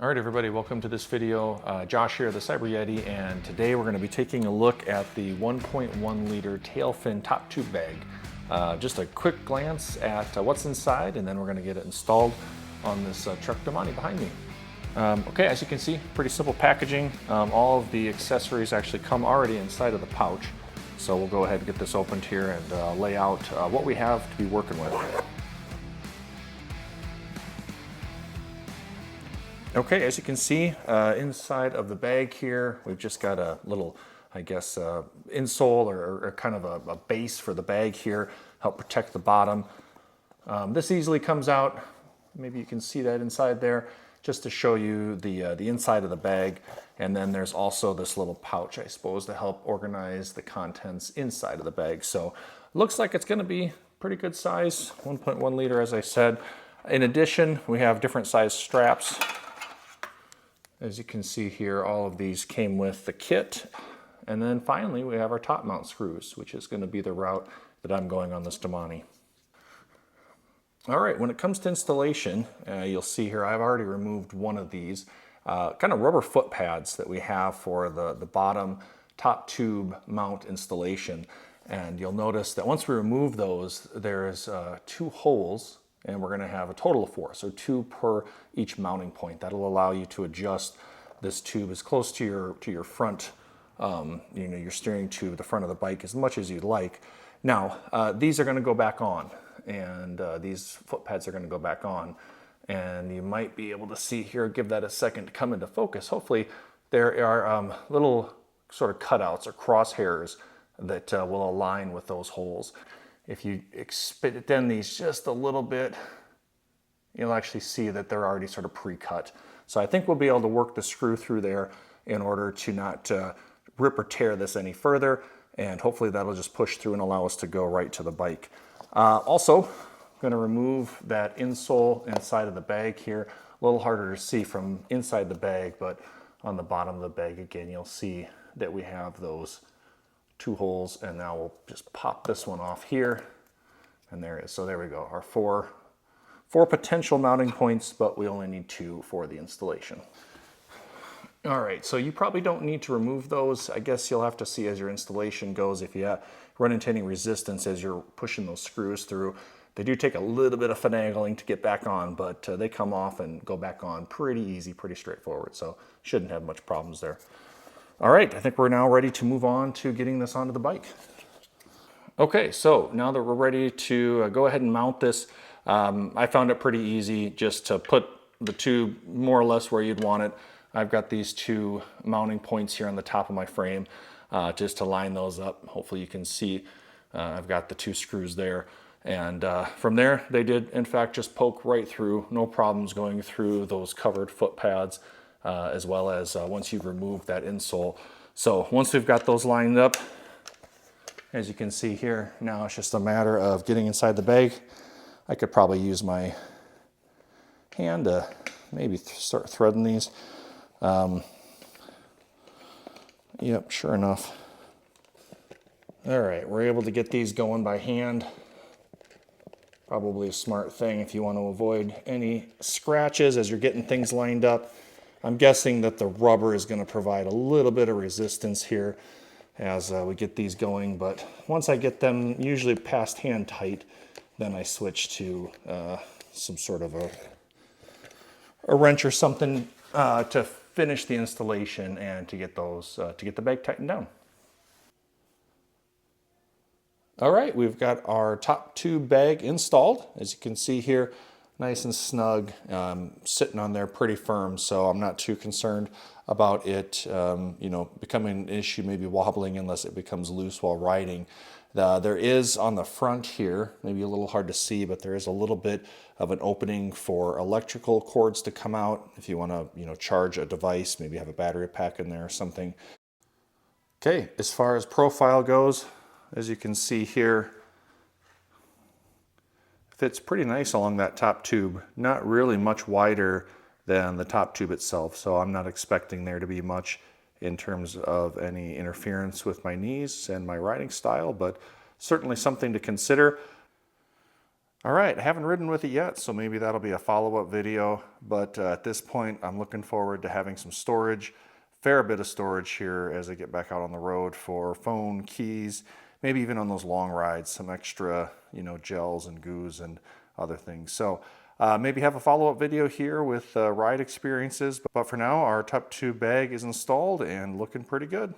All right, everybody, welcome to this video. Josh here, the Cyber Yeti, and today we're going to be taking a look at the 1.1 liter Tailfin Top Tube bag. Just a quick glance at what's inside, and then we're going to get it installed on this truck Damani behind me. Okay, as you can see, pretty simple packaging. All of the accessories actually come already inside of the pouch. So we'll go ahead and get this opened here and lay out what we have to be working with. Okay, as you can see, inside of the bag here, we've just got a little, I guess, insole or kind of a base for the bag here, help protect the bottom. This easily comes out. Maybe you can see that inside there, just to show you the inside of the bag. And then there's also this little pouch, I suppose, to help organize the contents inside of the bag. So looks like it's going to be pretty good size, 1.1 liter, as I said. In addition, we have different size straps. As you can see here, all of these came with the kit. And then finally, we have our top mount screws, which is going to be the route that I'm going on this Damani. All right, when it comes to installation, you'll see here I've already removed one of these kind of rubber foot pads that we have for the bottom top tube mount installation. And you'll notice that once we remove those, there's 2 holes, and we're going to have a total of 4, so 2 per each mounting point. That'll allow you to adjust this tube as close to your front, your steering tube, the front of the bike, as much as you'd like. Now, these are going to go back on, and these foot pads are going to go back on, and you might be able to see here, give that a second to come into focus. Hopefully, there are little sort of cutouts or crosshairs that will align with those holes. If you extend these just a little bit, you'll actually see that they're already sort of pre-cut. So I think we'll be able to work the screw through there in order to not rip or tear this any further. And hopefully that'll just push through and allow us to go right to the bike. Also, I'm going to remove that insole inside of the bag here. A little harder to see from inside the bag, but on the bottom of the bag, again, you'll see that we have those 2 holes, and now we'll just pop this one off here, and there it is. So there we go, our four potential mounting points, but we only need 2 for the installation. All right, so you probably don't need to remove those. I guess you'll have to see as your installation goes if you run into any resistance as you're pushing those screws through. They do take a little bit of finagling to get back on, but they come off and go back on pretty easy, pretty straightforward, so shouldn't have much problems there. All right, I think we're now ready to move on to getting this onto the bike. Okay, so now that we're ready to go ahead and mount this, I found it pretty easy just to put the tube more or less where you'd want it. I've got these 2 mounting points here on the top of my frame just to line those up. Hopefully you can see I've got the 2 screws there. And from there, they did in fact just poke right through, no problems going through those covered foot pads. As well as once you've removed that insole. So once we've got those lined up, as you can see here, now it's just a matter of getting inside the bag. I could probably use my hand to maybe start threading these. Yep, sure enough. All right, we're able to get these going by hand. Probably a smart thing if you want to avoid any scratches as you're getting things lined up. I'm guessing that the rubber is going to provide a little bit of resistance here as we get these going, but once I get them usually past hand tight, then I switch to some sort of a wrench or something to finish the installation and to get the bag tightened down. All right, we've got our top tube bag installed. As you can see here, nice and snug, sitting on there pretty firm, so I'm not too concerned about it becoming an issue, maybe wobbling unless it becomes loose while riding. There is on the front here, maybe a little hard to see, but there is a little bit of an opening for electrical cords to come out if you want to charge a device, maybe have a battery pack in there or something. Okay, as far as profile goes, as you can see here, fits pretty nice along that top tube. Not really much wider than the top tube itself, so I'm not expecting there to be much in terms of any interference with my knees and my riding style, but certainly something to consider. All right, I haven't ridden with it yet, so maybe that'll be a follow-up video, but at this point, I'm looking forward to having some storage, fair bit of storage here as I get back out on the road for phone, keys, maybe even on those long rides, some extra, gels and goos and other things. So maybe have a follow-up video here with ride experiences, but for now, our top tube bag is installed and looking pretty good.